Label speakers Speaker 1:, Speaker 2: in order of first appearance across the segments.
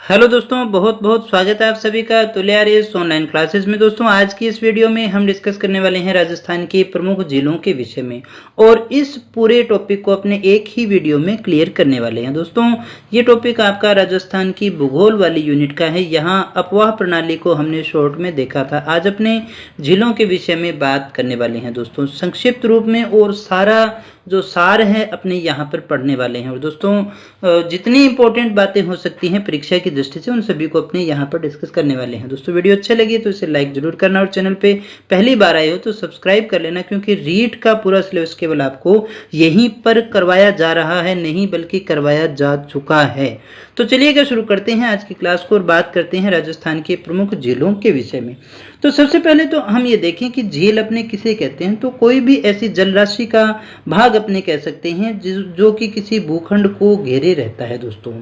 Speaker 1: Hello दोस्तों, बहुत बहुत स्वागत है आप सभी का तुल्यारिस ऑनलाइन क्लासेस में। दोस्तों, आज की इस वीडियो में हम डिस्कस करने वाले हैं राजस्थान की प्रमुख जिलों के विषय में और इस पूरे टॉपिक को अपने एक ही वीडियो में क्लियर करने वाले हैं। दोस्तों, ये टॉपिक आपका राजस्थान की भूगोल वाली यूनिट का है। यहाँ अफवाह प्रणाली को हमने शॉर्ट में देखा था। आज अपने जिलों के विषय में बात करने वाले हैं दोस्तों, संक्षिप्त रूप में, और सारा जो सार है अपने यहाँ पर पढ़ने वाले हैं। और दोस्तों, जितनी इंपॉर्टेंट बातें हो सकती हैं परीक्षा की दृष्टि से, उन सभी को अपने यहाँ पर डिस्कस करने वाले हैं। दोस्तों, वीडियो अच्छा लगी तो इसे लाइक जरूर करना और चैनल पे पहली बार आए हो तो सब्सक्राइब कर लेना, क्योंकि रीट का पूरा सिलेबस केवल आपको यहीं पर करवाया जा रहा है, नहीं बल्कि करवाया जा चुका है। तो चलिएगा शुरू करते हैं आज की क्लास को और बात करते हैं राजस्थान के प्रमुख जिलों के विषय में। तो सबसे पहले तो हम ये देखें कि झील अपने किसे कहते हैं। तो कोई भी ऐसी जल राशि का भाग अपने कह सकते हैं जो कि किसी भूखंड को घेरे रहता है दोस्तों।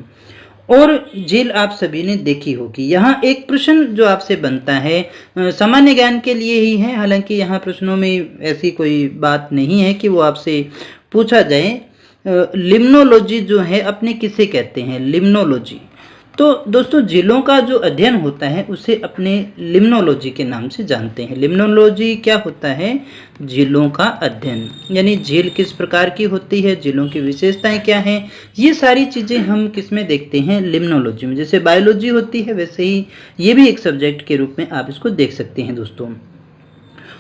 Speaker 1: और झील आप सभी ने देखी होगी। यहाँ एक प्रश्न जो आपसे बनता है सामान्य ज्ञान के लिए ही है, हालांकि यहाँ प्रश्नों में ऐसी कोई बात नहीं है कि वो आपसे पूछा जाए। लिम्नोलॉजी जो है अपने किसे कहते हैं, लिम्नोलॉजी। तो दोस्तों, झीलों का जो अध्ययन होता है उसे अपने लिम्नोलॉजी के नाम से जानते हैं। लिम्नोलॉजी क्या होता है? झीलों का अध्ययन, यानी झील किस प्रकार की होती है, झीलों की विशेषताएं क्या हैं, ये सारी चीजें हम किस में देखते हैं, लिम्नोलॉजी में। जैसे बायोलॉजी होती है वैसे ही ये भी एक सब्जेक्ट के रूप में आप इसको देख सकते हैं दोस्तों।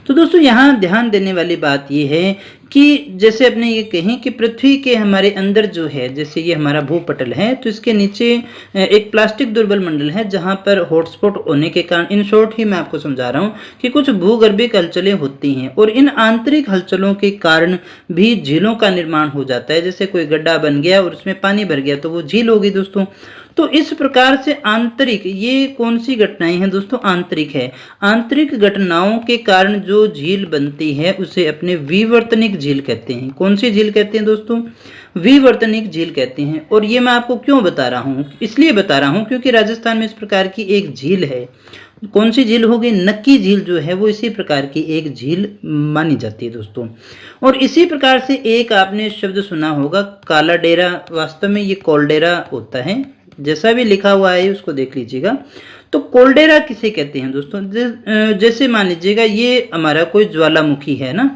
Speaker 1: तो दोस्तों, यहाँ ध्यान देने वाली बात ये है कि जैसे अपने ये कहें कि पृथ्वी के हमारे अंदर जो है, जैसे ये हमारा भूपटल है, तो इसके नीचे एक प्लास्टिक दुर्बल मंडल है जहाँ पर हॉटस्पॉट होने के कारण, इन शॉर्ट ही मैं आपको समझा रहा हूँ कि कुछ भूगर्भिक हलचलें होती हैं और इन आंतरिक हलचलों के कारण भी झीलों का निर्माण हो जाता है। जैसे कोई गड्ढा बन गया और उसमें पानी भर गया तो वो झील होगी दोस्तों। तो इस प्रकार से आंतरिक, ये कौन सी घटनाएं हैं दोस्तों? आंतरिक है। आंतरिक घटनाओं के कारण जो झील बनती है उसे अपने विवर्तनिक झील कहते हैं। कौन सी झील कहते हैं दोस्तों? विवर्तनिक झील कहते हैं। और ये मैं आपको क्यों बता रहा हूँ? इसलिए बता रहा हूँ क्योंकि राजस्थान में इस प्रकार की एक झील है। कौन सी झील होगी? नक्की झील जो है वो इसी प्रकार की एक झील मानी जाती है दोस्तों। और इसी प्रकार से एक आपने शब्द सुना होगा, काला डेरा। वास्तव में ये कोल्डेरा होता है, जैसा भी लिखा हुआ है उसको देख लीजिएगा। तो कोल्डेरा किसे कहते हैं दोस्तों? जैसे मान लीजिएगा ये हमारा कोई ज्वालामुखी है ना,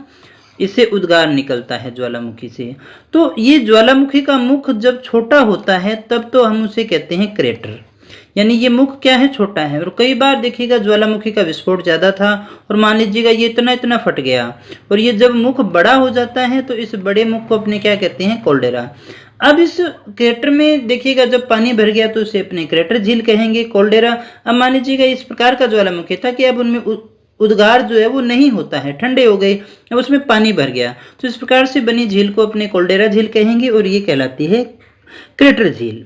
Speaker 1: इससे उद्गार निकलता है ज्वालामुखी से। तो ये ज्वालामुखी का मुख जब छोटा होता है तब तो हम उसे कहते हैं क्रेटर, यानी ये मुख क्या है? छोटा है। और कई बार देखिएगा ज्वालामुखी का विस्फोट ज्यादा था और मान लीजिएगा ये इतना इतना फट गया, और ये जब मुख बड़ा हो जाता है तो इस बड़े मुख को अपने क्या कहते हैं? कोल्डेरा। अब इस क्रेटर में देखिएगा जब पानी भर गया तो उसे अपने क्रेटर झील कहेंगे, कोल्डेरा। अब मान लीजिएगा इस प्रकार का ज्वालामुखी था कि अब उनमें उद्गार जो है वो नहीं होता है, ठंडे हो गए, अब उसमें पानी भर गया, तो इस प्रकार से बनी झील को अपने कोल्डेरा झील कहेंगे और ये कहलाती है क्रेटर झील।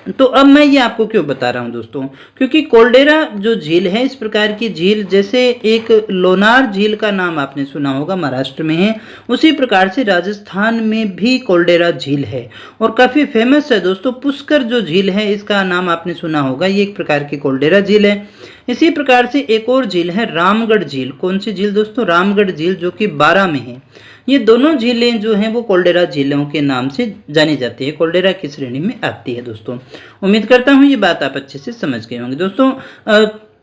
Speaker 1: तो अब मैं ये आपको क्यों बता रहा हूं दोस्तों? क्योंकि कोल्डेरा जो झील है, इस प्रकार की झील, जैसे एक लोनार झील का नाम आपने सुना होगा, महाराष्ट्र में है, उसी प्रकार से राजस्थान में भी कोल्डेरा झील है और काफी फेमस है दोस्तों। पुष्कर जो झील है इसका नाम आपने सुना होगा, ये एक प्रकार की कोल्डेरा झील है। इसी प्रकार से एक और झील है रामगढ़ झील। कौन सी झील दोस्तों? रामगढ़ झील, जो कि बारां में है। ये दोनों झीलें जो हैं वो कोल्डेरा झीलों के नाम से जानी जाती है, कोल्डेरा की श्रेणी में आती है दोस्तों। उम्मीद करता हूँ ये बात आप अच्छे से समझ गए होंगे दोस्तों।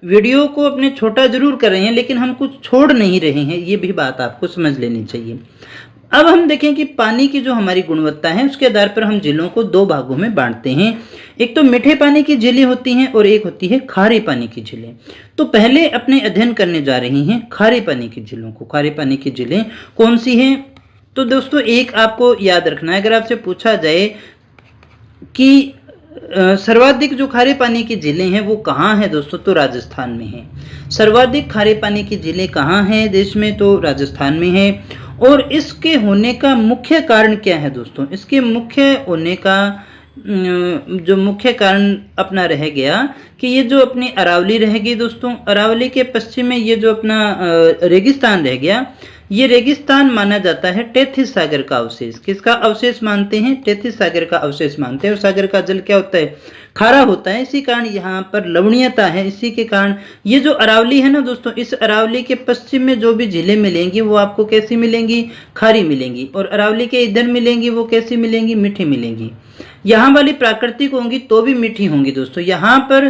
Speaker 1: वीडियो को अपने छोटा जरूर कर रहे हैं लेकिन हम कुछ छोड़ नहीं रहे हैं, ये भी बात आपको समझ लेनी चाहिए। अब हम देखें कि पानी की जो हमारी गुणवत्ता है उसके आधार पर हम झीलों को दो भागों में बांटते हैं। एक तो मीठे पानी की झीलें होती हैं और एक होती है खारे पानी की झीलें। तो पहले अपने अध्ययन करने जा रही हैं खारे पानी की झीलों को। खारे पानी की झीलें कौन सी हैं? तो दोस्तों, एक आपको याद रखना है, अगर आपसे पूछा जाए कि सर्वाधिक जो खारे पानी की झीलें हैं वो कहाँ हैं दोस्तों, तो राजस्थान में है। सर्वाधिक खारे पानी की झीलें कहाँ हैं देश में? तो राजस्थान में है। और इसके होने का मुख्य कारण क्या है दोस्तों? इसके मुख्य होने का जो मुख्य कारण अपना रह गया कि ये जो अपनी अरावली रहेगी दोस्तों, अरावली के पश्चिम में ये जो अपना रेगिस्तान रह गया, ये रेगिस्तान माना जाता है टेथिस सागर का अवशेष। किसका अवशेष मानते हैं? टेथिस सागर का अवशेष मानते हैं। और सागर का जल क्या होता है? खारा होता है। इसी कारण यहाँ पर लवणीयता है। इसी के कारण ये जो अरावली है ना दोस्तों, इस अरावली के पश्चिम में जो भी झीलें मिलेंगी वो आपको कैसी मिलेंगी? खारी मिलेंगी। और अरावली के इधर मिलेंगी वो कैसी मिलेंगी? मीठी मिलेंगी। यहाँ वाली प्राकृतिक होंगी तो भी मीठी होंगी दोस्तों। यहाँ पर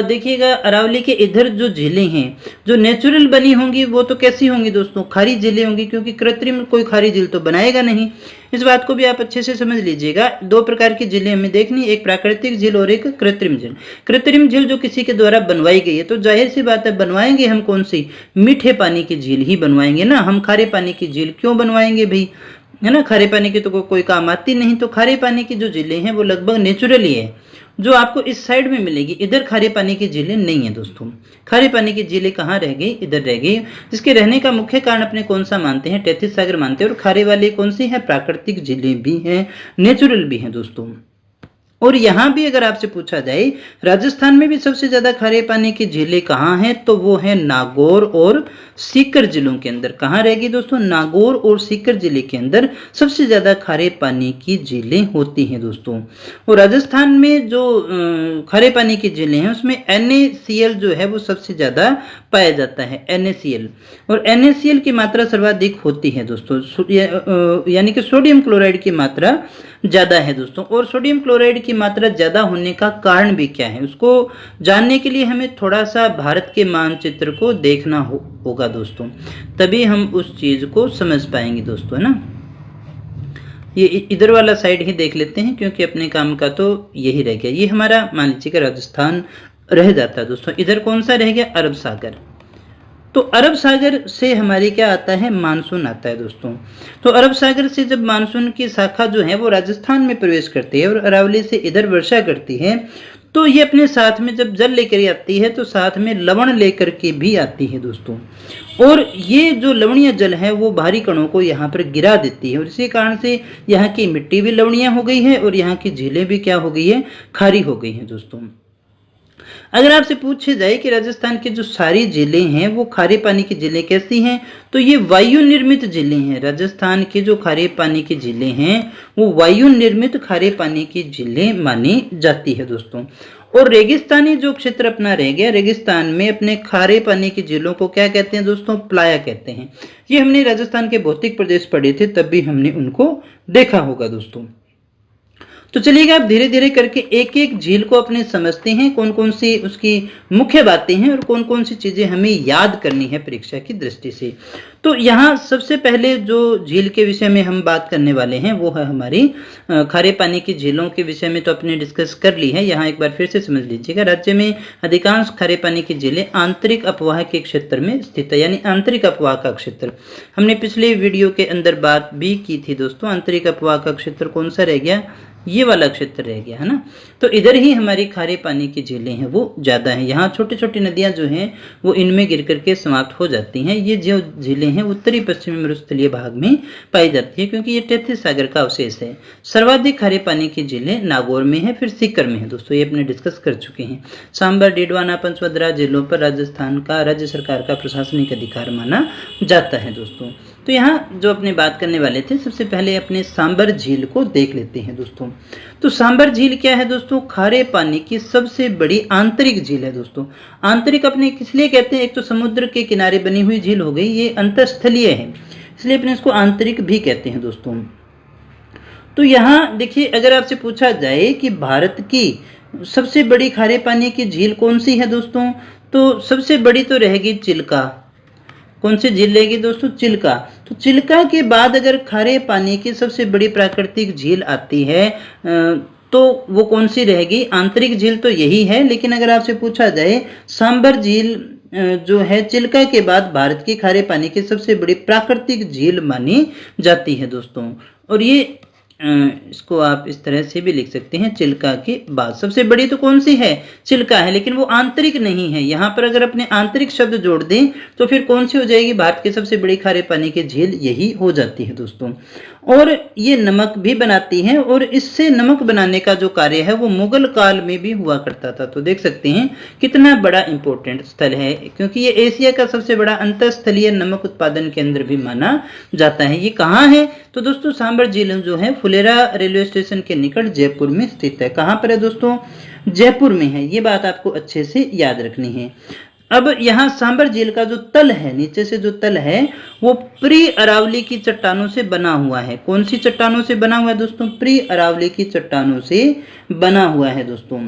Speaker 1: देखिएगा अरावली के इधर जो झीलें हैं जो नेचुरल बनी होंगी वो तो कैसी होंगी दोस्तों, खारी झीलें होंगी, क्योंकि कृत्रिम कोई खारी झील तो बनाएगा नहीं। इस बात को भी आप अच्छे से समझ लीजिएगा। दो प्रकार की झीलें हमें देखनी, एक प्राकृतिक झील और एक कृत्रिम झील। कृत्रिम झील जो किसी के द्वारा बनवाई गई है, तो जाहिर सी बात है बनवाएंगे हम कौन सी, मीठे पानी की झील ही बनवाएंगे ना, हम खारे पानी की झील क्यों बनवाएंगे भाई, है ना। खारे पानी की तो कोई काम आती नहीं। तो खारे पानी की जो झीलें हैं वो लगभग नेचुरली है, जो आपको इस साइड में मिलेगी। इधर खारे पानी की झीलें नहीं है दोस्तों। खारे पानी की झीलें कहाँ रह गई, इधर रह गई। जिसके रहने का मुख्य कारण अपने कौन सा मानते हैं, तैतीस सागर मानते हैं। और खारे वाली कौन सी है, प्राकृतिक झीलें भी हैं, नेचुरल भी हैं दोस्तों। और यहाँ भी अगर आपसे पूछा जाए राजस्थान में भी सबसे ज्यादा खारे पानी की झीलें कहाँ हैं, तो वो है नागौर और सीकर जिलों के अंदर। कहाँ रहेगी दोस्तों, नागौर और सीकर जिले के अंदर सबसे ज्यादा खारे पानी की झीलें होती हैं दोस्तों। और राजस्थान में जो खारे पानी की झीलें हैं उसमें NaCl जो है वो सबसे ज्यादा पाया जाता है, NaCl। और NaCl की मात्रा सर्वाधिक होती है दोस्तों, यानी कि सोडियम क्लोराइड की मात्रा ज्यादा है दोस्तों। और सोडियम क्लोराइड की मात्रा ज्यादा होने का कारण भी क्या है, उसको जानने के लिए हमें थोड़ा सा भारत के मानचित्र को देखना होगा दोस्तों, तभी हम उस चीज को समझ पाएंगे दोस्तों, है ना। ये इधर वाला साइड ही देख लेते हैं, क्योंकि अपने काम का तो यही रह गया। ये हमारा मान लीजिए कि राजस्थान रह जाता है दोस्तों। इधर कौन सा रह गया, अरब सागर। तो अरब सागर से हमारे क्या आता है, मानसून आता है दोस्तों। तो अरब सागर से जब मानसून की शाखा जो है वो राजस्थान में प्रवेश करती है और अरावली से इधर वर्षा करती है, तो ये अपने साथ में जब जल लेकर आती है तो साथ में लवण लेकर के भी आती है दोस्तों। और ये जो लवणीय जल है वो भारी कणों को यहाँ पर गिरा देती है, और इसी कारण से यहाँ की मिट्टी भी लवणीय हो गई है और यहाँ की झीलें भी क्या हो गई है, खारी हो गई है दोस्तों। अगर आपसे पूछे जाए कि राजस्थान की जो सारी झीलें हैं वो खारे पानी की झीलें कैसी हैं, तो ये वायु निर्मित झीलें हैं। राजस्थान की जो खारे पानी की झीलें हैं वो वायु निर्मित खारे पानी की झीलें मानी जाती है दोस्तों। और रेगिस्तानी जो क्षेत्र अपना रह गया, रेगिस्तान में अपने खारे पानी की झीलों को क्या कहते हैं दोस्तों, प्लाया कहते हैं। ये हमने राजस्थान के भौतिक प्रदेश पढ़े थे, तब भी हमने उनको देखा होगा दोस्तों। तो चलिएगा आप धीरे धीरे करके एक एक झील को अपने समझते हैं, कौन कौन सी उसकी मुख्य बातें हैं और कौन कौन सी चीजें हमें याद करनी है परीक्षा की दृष्टि से। तो यहाँ सबसे पहले जो झील के विषय में हम बात करने वाले हैं वो है हमारी खारे पानी की झीलों के विषय में तो अपने डिस्कस कर ली है। यहाँ एक बार फिर से समझ लीजिएगा, राज्य में अधिकांश खारे पानी की झीलें आंतरिक अपवाह के क्षेत्र में स्थित है, यानी आंतरिक अपवाह का क्षेत्र। हमने पिछले वीडियो के अंदर बात भी की थी दोस्तों, आंतरिक अपवाह का क्षेत्र कौन सा रह गया, ये वाला क्षेत्र रह गया, है ना। तो इधर ही हमारी खारे पानी की झीलें हैं वो ज्यादा हैं। यहाँ छोटी छोटी नदियां जो हैं वो इनमें गिर करके समाप्त हो जाती हैं। ये जो झीलें हैं उत्तरी पश्चिमी मरुस्थलीय भाग में पाई जाती है, क्योंकि ये तैतीस सागर का अवशेष है। सर्वाधिक खारे पानी की झीलें नागौर में है, फिर सीकर में है दोस्तों, ये अपने डिस्कस कर चुके हैं। सांबर, डीडवाना, पंचभद्रा जिलों पर राजस्थान का राज्य सरकार का प्रशासनिक अधिकार माना जाता है दोस्तों। तो यहाँ जो अपने बात करने वाले थे, सबसे पहले अपने सांबर झील को देख लेते हैं दोस्तों। तो सांबर झील क्या है दोस्तों, खारे पानी की सबसे बड़ी आंतरिक झील है दोस्तों। आंतरिक अपने किस लिए कहते हैं, एक तो समुद्र के किनारे बनी हुई झील हो गई, ये अंतरस्थलीय है इसलिए अपने इसको आंतरिक भी कहते हैं दोस्तों। तो यहाँ देखिए, अगर आपसे पूछा जाए कि भारत की सबसे बड़ी खारे पानी की झील कौन सी है दोस्तों, तो सबसे बड़ी तो रहेगी चिल्का। कौन सी झील रहेगी दोस्तों, चिल्का। तो चिल्का के बाद अगर खारे पानी की सबसे बड़ी प्राकृतिक झील आती है तो वो कौन सी रहेगी, आंतरिक झील तो यही है। लेकिन अगर आपसे पूछा जाए सांबर झील जो है चिल्का के बाद भारत की खारे पानी की सबसे बड़ी प्राकृतिक झील मानी जाती है दोस्तों। और ये इसको आप इस तरह से भी लिख सकते हैं, चिल्का के बाद सबसे बड़ी तो कौन सी है, चिल्का है, लेकिन वो आंतरिक नहीं है। यहाँ पर अगर अपने आंतरिक शब्द जोड़ दें तो फिर कौन सी हो जाएगी, भारत की सबसे बड़ी खारे पानी की झील यही हो जाती है दोस्तों। और ये नमक भी बनाती है, और इससे नमक बनाने का जो कार्य है वो मुगल काल में भी हुआ करता था। तो देख सकते हैं कितना बड़ा इंपॉर्टेंट स्थल है, क्योंकि ये एशिया का सबसे बड़ा अंतरस्थलीय नमक उत्पादन केंद्र भी माना जाता है। ये कहाँ है, तो दोस्तों सांबर झील जो है फुलेरा रेलवे स्टेशन के निकट जयपुर में स्थित है। कहाँ पर है दोस्तों, जयपुर में है। ये बात आपको अच्छे से याद रखनी है। अब यहाँ सांबर झील का जो तल है, नीचे से जो तल है वो प्री अरावली की चट्टानों से बना हुआ है। कौन सी चट्टानों से बना हुआ है दोस्तों? प्री अरावली की चट्टानों से बना हुआ है दोस्तों।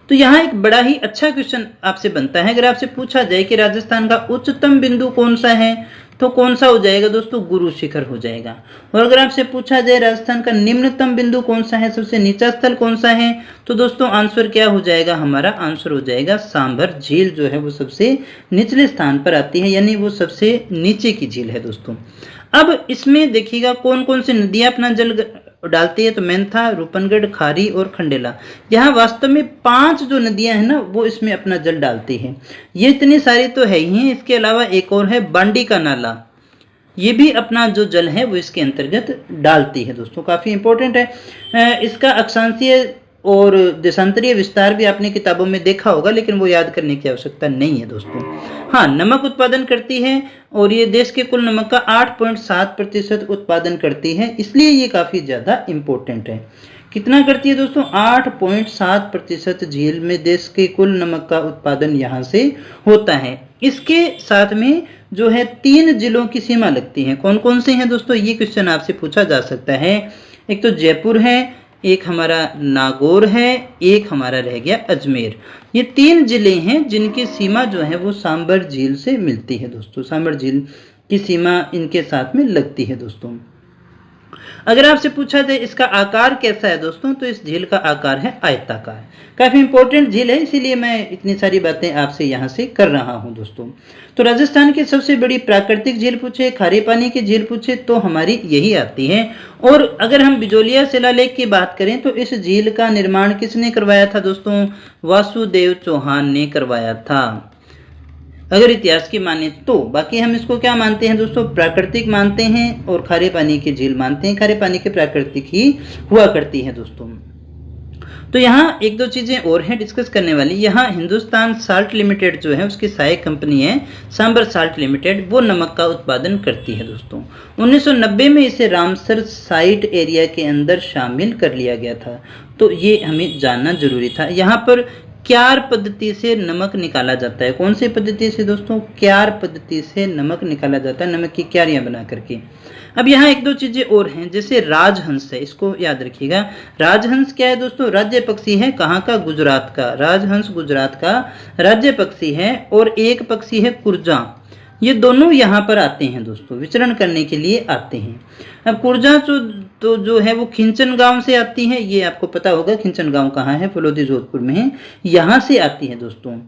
Speaker 1: तो यहाँ एक बड़ा ही अच्छा क्वेश्चन आपसे बनता है, अगर आपसे पूछा जाए कि राजस्थान का उच्चतम बिंदु कौन सा है, तो कौन सा हो जाएगा दोस्तों? गुरु शिखर हो जाएगा। और अगर आपसे पूछा जाए राजस्थान का निम्नतम बिंदु कौन सा है, सबसे नीचा स्थल कौन सा है, तो दोस्तों आंसर क्या हो जाएगा? हमारा आंसर हो जाएगा सांभर झील जो है वो सबसे निचले स्थान पर आती है, यानी वो सबसे नीचे की झील है दोस्तों। अब इसमें देखिएगा कौन कौन सी नदियां अपना जल डालती है, तो मेंथा, रूपनगढ़, खारी और खंडेला। यहाँ वास्तव में 5 जो नदियां हैं ना वो इसमें अपना जल डालती हैं। ये इतनी सारी तो है ही हैं, इसके अलावा एक और है बांडी का नाला, ये भी अपना जो जल है वो इसके अंतर्गत डालती है दोस्तों। काफी इंपॉर्टेंट है। इसका अक्षांशीय और देशांतरीय विस्तार भी आपने किताबों में देखा होगा, लेकिन वो याद करने की आवश्यकता नहीं है दोस्तों। हाँ, नमक उत्पादन करती है और ये देश के कुल नमक का 8.7% उत्पादन करती है, इसलिए ये काफी ज्यादा इंपॉर्टेंट है। कितना करती है दोस्तों? 8.7% झील में देश के कुल नमक का उत्पादन यहाँ से होता है। इसके साथ में जो है 3 जिलों की सीमा लगती है। कौन कौन से हैं दोस्तों? ये क्वेश्चन आपसे पूछा जा सकता है। एक तो जयपुर है, एक हमारा नागौर है, एक हमारा रह गया अजमेर। ये 3 जिले हैं जिनकी सीमा जो है वो सांबर झील से मिलती है दोस्तों। सांबर झील की सीमा इनके साथ में लगती है दोस्तों। अगर आपसे पूछा जाए इसका आकार कैसा है दोस्तों, तो इस झील का आकार है आयताकार। काफी इंपॉर्टेंट झील है, इसीलिए मैं इतनी सारी बातें आपसे यहाँ से कर रहा हूँ दोस्तों। तो राजस्थान की सबसे बड़ी प्राकृतिक झील पूछे, खारे पानी की झील पूछे, तो हमारी यही आती है। और अगर हम बिजोलिया शिलालेख की बात करें तो इस झील का निर्माण किसने करवाया था दोस्तों? वासुदेव चौहान ने करवाया था, अगर इतिहास की माने तो। बाकी हम इसको क्या मानते हैं दोस्तों? प्राकृतिक मानते हैं और खारे पानी की झील मानते हैं। खारे पानी की प्राकृतिक ही हुआ करती है दोस्तों। तो यहाँ एक दो चीजें और हैं डिस्कस करने वाली। यहाँ हिंदुस्तान साल्ट लिमिटेड जो है उसकी सहायक कंपनी है सांबर साल्ट लिमिटेड, वो नमक का उत्पादन करती है दोस्तों। 1990 में इसे रामसर साइट एरिया के अंदर शामिल कर लिया गया था, तो ये हमें जानना जरूरी था। यहाँ पर क्यार पद्धति से नमक निकाला जाता है। कौन सी पद्धति से दोस्तों? क्यार पद्धति से नमक निकाला जाता है, नमक की क्यारियां बना करके। अब यहाँ एक दो चीजें और हैं, जैसे राजहंस है, इसको याद रखिएगा। राजहंस क्या है दोस्तों? राज्य पक्षी है। कहाँ का? गुजरात का। राजहंस गुजरात का राज्य पक्षी है। और एक पक्षी है कुरजा, ये दोनों यहाँ पर आते हैं दोस्तों, विचरण करने के लिए आते हैं। अब कुरजा तो जो है वो खिंचन गांव से आती है, ये आपको पता होगा खिंचन गांव कहाँ है, फलोदी जोधपुर में है, यहाँ से आती है दोस्तों।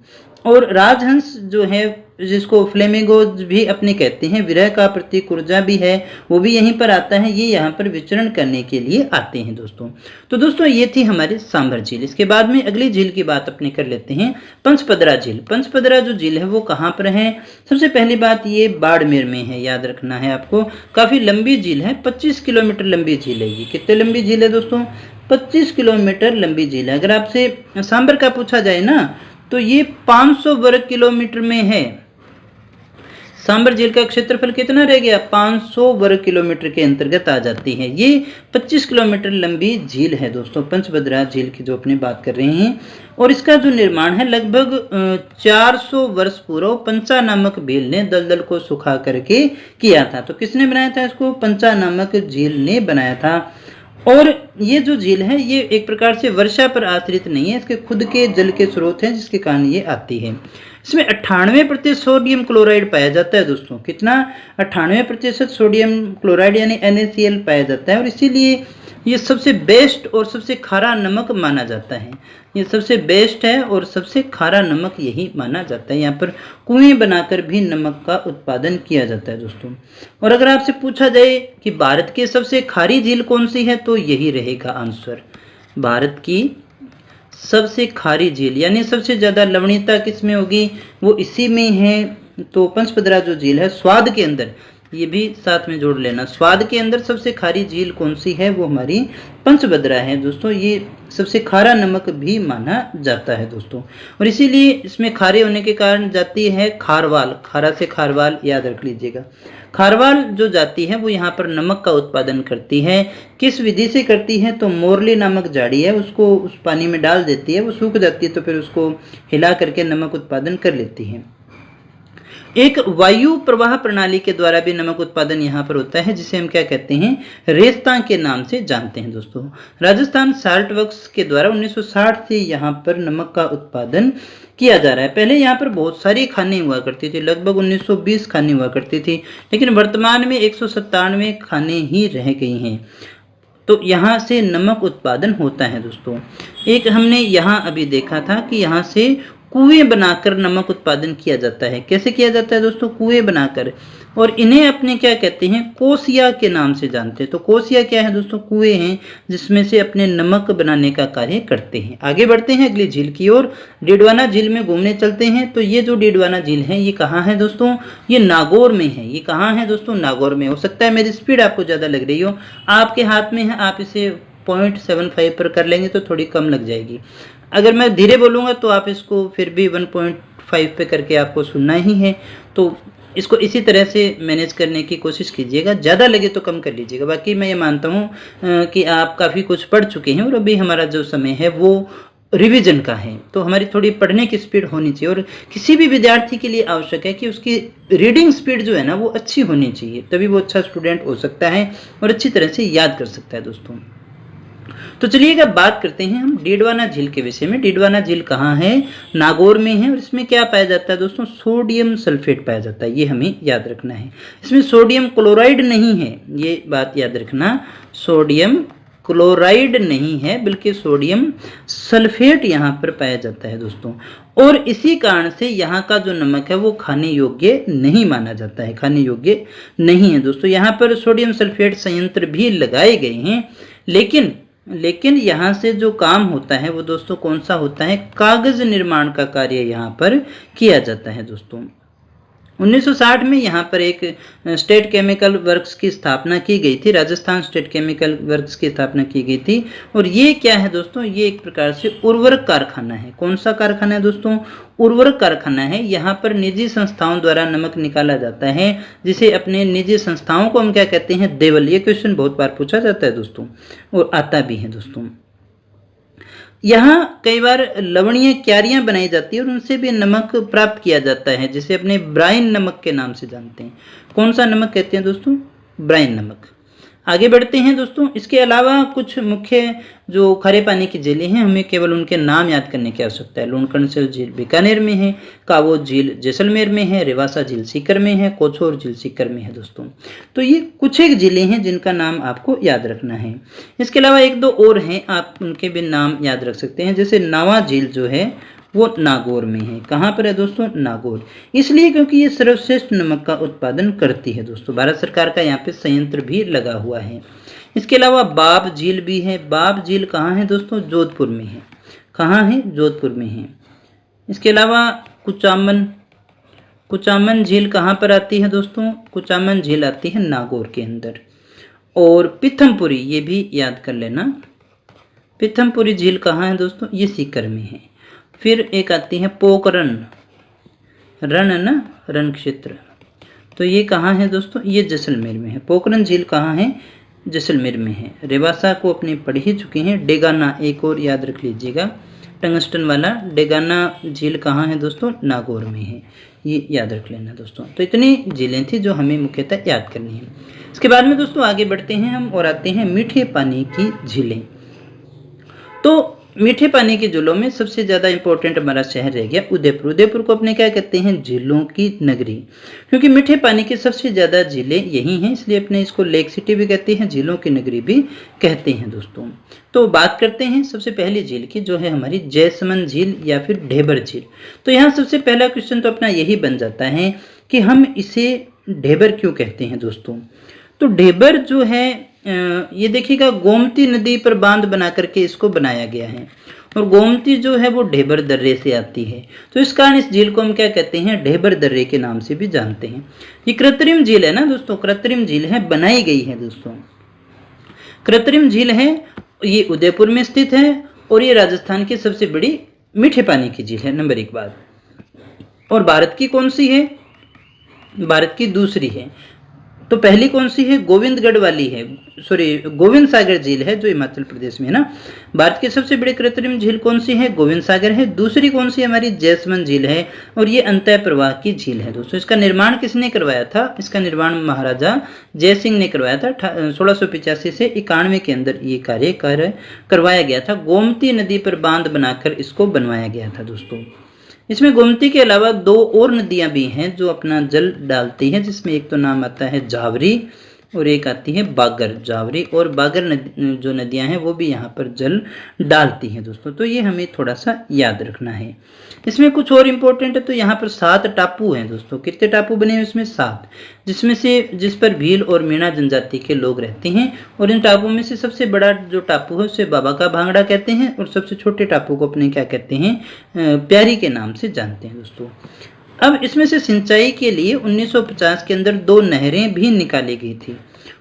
Speaker 1: और राजहंस जो है जिसको फ्लेमिंगो भी अपने कहते हैं, विरह का प्रतीक कुरजा भी है, वो भी यहीं पर आता है। ये यहाँ पर विचरण करने के लिए आते हैं दोस्तों। तो दोस्तों ये थी हमारी सांभर झील। इसके बाद में अगली झील की बात अपने कर लेते हैं, पंचपदरा झील। पंचपदरा जो झील है वो कहाँ पर है? सबसे पहली बात ये बाड़मेर में है, याद रखना है आपको। काफी लंबी झील है, 25 किलोमीटर लंबी झील है। ये कितने लंबी झील है दोस्तों? 25 किलोमीटर लंबी झील है। अगर आपसे सांभर का पूछा जाए ना तो ये 500 वर्ग किलोमीटर में है। सांबर झील का क्षेत्रफल कितना रह गया? 500 वर्ग किलोमीटर के अंतर्गत आ जाती है। ये 25 किलोमीटर लंबी झील है दोस्तों, पंचभद्रा झील की जो अपने बात कर रहे हैं। और इसका जो निर्माण है लगभग 400 वर्ष पूर्व पंचा नामक भील ने दलदल को सुखा करके किया था। तो किसने बनाया था इसको? पंचा नामक झील ने बनाया था। और ये जो झील है ये एक प्रकार से वर्षा पर आश्रित नहीं है, इसके खुद के जल के स्रोत हैं जिसके कारण ये आती है। इसमें 98% सोडियम क्लोराइड पाया जाता है दोस्तों। कितना? 98% सोडियम क्लोराइड यानी NaCl पाया जाता है। और इसीलिए ये सबसे बेस्ट और सबसे खारा नमक माना जाता है। ये सबसे बेस्ट है और सबसे खारा नमक यही माना जाता है। यहाँ पर कुएं बनाकर भी नमक का उत्पादन किया जाता है दोस्तों। और अगर आपसे पूछा जाए कि भारत की सबसे खारी झील कौन सी है, तो यही रहेगा आंसर। भारत की सबसे खारी झील यानी सबसे ज्यादा लवणीयता किसमें होगी? वो इसी में है। तो पंचपदरा जो झील है स्वाद के अंदर ये भी साथ में जोड़ लेना। स्वाद के अंदर सबसे खारी झील कौन सी है, वो हमारी पंचभद्रा है दोस्तों। ये सबसे खारा नमक भी माना जाता है दोस्तों, और इसीलिए इसमें खारे होने के कारण जाती है खारवाल, खारा से खारवाल याद रख लीजिएगा। खारवाल जो जाति है वो यहाँ पर नमक का उत्पादन करती है। किस विधि से करती है, तो मोरली नामक झाड़ी है, उसको उस पानी में डाल देती है, वो सूख जाती है, तो फिर उसको हिला करके नमक उत्पादन कर लेती है। एक वायु प्रवाह प्रणाली के द्वारा भी नमक उत्पादन यहाँ पर होता है, जिसे हम क्या कहते हैं, रेस्ता के नाम से जानते हैं दोस्तों। राजस्थान साल्ट वर्क्स के द्वारा 1960 से यहाँ पर नमक का उत्पादन किया जा रहा है। पहले यहाँ पर बहुत सारी खानें हुआ करती थी, लगभग 1920 खानें हुआ करती थी, लेकिन वर्तमान में 197 खानें ही रह गई हैं। तो यहाँ से नमक उत्पादन होता है दोस्तों। एक हमने यहाँ अभी देखा था कि यहाँ से कुएं बनाकर नमक उत्पादन किया जाता है। कैसे किया जाता है दोस्तों, कुएं बनाकर, और इन्हें अपने क्या कहते हैं, कोसिया के नाम से जानते हैं। तो कोसिया क्या है दोस्तों, कुएं हैं जिसमें से अपने नमक बनाने का कार्य करते हैं। आगे बढ़ते हैं अगली झील की ओर, डीडवाना झील में घूमने चलते हैं। तो ये जो डीडवाना झील है ये कहाँ है दोस्तों, ये नागौर में है। ये कहाँ है दोस्तों, नागौर में। हो सकता है मेरी स्पीड आपको ज़्यादा लग रही हो, आपके हाथ में है, आप इसे 0.75 पर कर लेंगे तो थोड़ी कम लग जाएगी। अगर मैं धीरे बोलूँगा तो आप इसको फिर भी 1.5 पे करके आपको सुनना ही है। तो इसको इसी तरह से मैनेज करने की कोशिश कीजिएगा, ज़्यादा लगे तो कम कर लीजिएगा। बाकी मैं ये मानता हूँ कि आप काफ़ी कुछ पढ़ चुके हैं और अभी हमारा जो समय है वो रिवीजन का है, तो हमारी थोड़ी पढ़ने की स्पीड होनी चाहिए। और किसी भी विद्यार्थी के लिए आवश्यक है कि उसकी रीडिंग स्पीड जो है ना वो अच्छी होनी चाहिए, तभी वो अच्छा स्टूडेंट हो सकता है और अच्छी तरह से याद कर सकता है दोस्तों। तो चलिएगा बात करते हैं हम डीडवाना झील के विषय में। डीडवाना झील कहाँ है, नागौर में है, और इसमें क्या पाया जाता है दोस्तों, सोडियम सल्फेट पाया जाता है। ये हमें याद रखना है। इसमें सोडियम क्लोराइड नहीं है, ये बात याद रखना, सोडियम क्लोराइड नहीं है बल्कि सोडियम सल्फेट यहाँ पर पाया जाता है दोस्तों। और इसी कारण से यहाँ का जो नमक है वो खाने योग्य नहीं माना जाता है, खाने योग्य नहीं है दोस्तों। यहाँ पर सोडियम सल्फेट संयंत्र भी लगाए गए हैं, लेकिन यहाँ से जो काम होता है वो दोस्तों कौन सा होता है, कागज निर्माण का कार्य यहाँ पर किया जाता है दोस्तों। 1960 में यहाँ पर एक स्टेट केमिकल वर्क्स की स्थापना की गई थी, राजस्थान स्टेट केमिकल वर्क्स की स्थापना की गई थी। और ये क्या है दोस्तों, ये एक प्रकार से उर्वरक कारखाना है। कौन सा कारखाना है दोस्तों, उर्वरक कारखाना है। यहाँ पर निजी संस्थाओं द्वारा नमक निकाला जाता है, जिसे अपने निजी संस्थाओं को हम क्या कहते हैं, देवल। ये क्वेश्चन बहुत बार पूछा जाता है दोस्तों और आता भी है दोस्तों। यहाँ कई बार लवणीय क्यारियां बनाई जाती है और उनसे भी नमक प्राप्त किया जाता है, जिसे अपने ब्राइन नमक के नाम से जानते हैं। कौन सा नमक कहते हैं दोस्तों, ब्राइन नमक। आगे बढ़ते हैं दोस्तों। इसके अलावा कुछ मुख्य जो खारे पानी की झीलें हैं, हमें केवल उनके नाम याद करने की आवश्यकता है। लूणकरणसर झील बीकानेर में है, कावो झील जैसलमेर में है, रेवासा झील सीकर में है, कोछोर झील सीकर में है दोस्तों। तो ये कुछ एक झीलें हैं जिनका नाम आपको याद रखना है। इसके अलावा एक दो और हैं, आप उनके भी नाम याद रख सकते हैं। जैसे नावा झील जो है वो नागौर में है। कहाँ पर है दोस्तों, नागौर। इसलिए क्योंकि ये सर्वश्रेष्ठ नमक का उत्पादन करती है दोस्तों। भारत सरकार का यहाँ पे संयंत्र भी लगा हुआ है। इसके अलावा बाब झील भी है। बाब झील कहाँ है दोस्तों, जोधपुर में है। कहाँ है, जोधपुर में है। इसके अलावा कुचामन झील कहाँ पर आती है दोस्तों, कुचामन झील आती है नागौर के अंदर। और पिथमपुरी, ये भी याद कर लेना, पिथमपुरी झील कहाँ है दोस्तों, ये सीकर में है। फिर एक आती है पोखरण, रण क्षेत्र, तो ये कहाँ है दोस्तों, ये जैसलमेर में है। पोखरण झील कहाँ है, जैसलमेर में है। रेवासा को अपने पढ़ ही चुके हैं। डेगाना एक और याद रख लीजिएगा, टंगस्टन वाला डेगाना झील कहाँ है दोस्तों, नागौर में है। ये याद रख लेना दोस्तों। तो इतनी झीलें थी जो हमें मुख्यतः याद करनी है। इसके बाद में दोस्तों आगे बढ़ते हैं हम और आते हैं मीठे पानी की झीलें। तो मीठे पानी की झीलों में सबसे ज़्यादा इंपॉर्टेंट हमारा शहर रह गया उदयपुर। उदयपुर को अपने क्या कहते हैं, झीलों की नगरी, क्योंकि मीठे पानी की सबसे ज़्यादा झीलें यही हैं, इसलिए अपने इसको लेक सिटी भी कहते हैं, झीलों की नगरी भी कहते हैं दोस्तों। तो बात करते हैं सबसे पहली झील की, जो है हमारी जयसमंद झील या फिर ढेबर झील। तो यहाँ सबसे पहला क्वेश्चन तो अपना यही बन जाता है कि हम इसे ढेबर क्यों कहते हैं दोस्तों। तो ढेबर जो है ये देखिएगा गोमती नदी पर बांध बना करके इसको बनाया गया है और गोमती जो है वो ढेबर दर्रे से आती है, तो इस कारण इस झील को हम क्या कहते हैं, ढेबर दर्रे के नाम से भी जानते हैं। ये कृत्रिम झील है ना दोस्तों, कृत्रिम झील है, बनाई गई है दोस्तों, कृत्रिम झील है। ये उदयपुर में स्थित है और ये राजस्थान की सबसे बड़ी मीठे पानी की झील है, नंबर 1 बात। और भारत की कौन सी है, भारत की दूसरी है। तो पहली कौन सी है, गोविंदगढ़ वाली है, सॉरी गोविंद सागर झील है जो हिमाचल प्रदेश में है ना। भारत की सबसे बड़ी कृत्रिम झील कौन सी है, गोविंद सागर है। दूसरी कौन सी हमारी जैसमंद झील है और ये अंतः प्रवाह की झील है दोस्तों। इसका निर्माण किसने करवाया था, इसका निर्माण महाराजा जयसिंह ने करवाया था। 1685 से 91 के अंदर ये कार्य करवाया गया था। गोमती नदी पर बांध बनाकर इसको बनवाया गया था दोस्तों। इसमें गोमती के अलावा 2 और नदियां भी हैं जो अपना जल डालती हैं, जिसमें एक तो नाम आता है जावरी और एक आती है बागर। जावरी और बागर जो नदियां हैं वो भी यहाँ पर जल डालती हैं दोस्तों। तो ये हमें थोड़ा सा याद रखना है। इसमें कुछ और इम्पोर्टेंट है, तो यहाँ पर 7 टापू हैं दोस्तों। कितने टापू बने हैं इसमें, 7, जिस पर भील और मीणा जनजाति के लोग रहते हैं। और इन टापू में से सबसे बड़ा जो टापू है उसे बाबा का भांगड़ा कहते हैं और सबसे छोटे टापू को अपने क्या कहते हैं, प्यारी के नाम से जानते हैं दोस्तों। अब इसमें से सिंचाई के लिए 1950 के अंदर 2 नहरें भी निकाली गई थी।